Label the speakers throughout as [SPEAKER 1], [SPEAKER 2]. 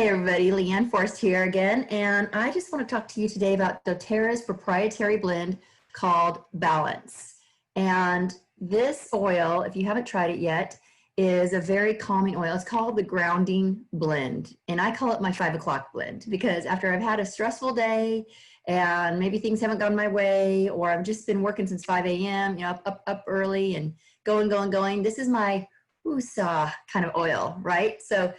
[SPEAKER 1] Hey everybody, Leann Forst here again, and I just want to talk to you today about doTERRA's proprietary blend called Balance. And this oil, if you haven't tried it yet, is a very calming oil. It's called the grounding blend, and I call it my 5 o'clock blend because after I've had a stressful day and maybe things haven't gone my way, or I've just been working since 5 a.m., you know, up early and going, this is my woosah kind of oil, right? So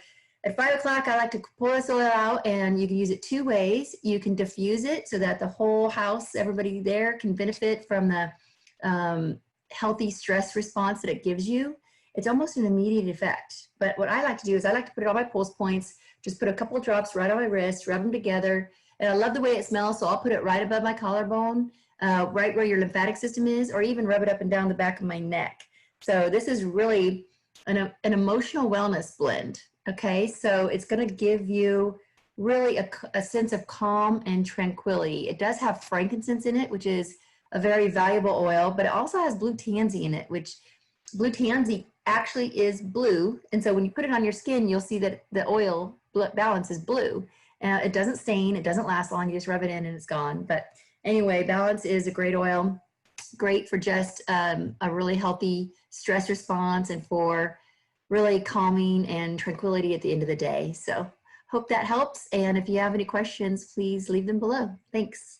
[SPEAKER 1] at 5 o'clock, I like to pull this oil out, and you can use it two ways. You can diffuse it so that the whole house, everybody there can benefit from the healthy stress response that it gives you. It's almost an immediate effect. But what I like to do is I like to put it on my pulse points, just put a couple of drops right on my wrist, rub them together. And I love the way it smells, so I'll put it right above my collarbone, right where your lymphatic system is, or even rub it up and down the back of my neck. So this is really an emotional wellness blend. Okay, so it's going to give you really a sense of calm and tranquility. It does have frankincense in it, which is a very valuable oil, but it also has blue tansy in it, which blue tansy actually is blue. And so when you put it on your skin, you'll see that the oil Balance is blue. It doesn't stain, it doesn't last long. You just rub it in and it's gone. But anyway, Balance is a great oil, great for just a really healthy stress response and for really calming and tranquility at the end of the day. So hope that helps. And if you have any questions, please leave them below. Thanks.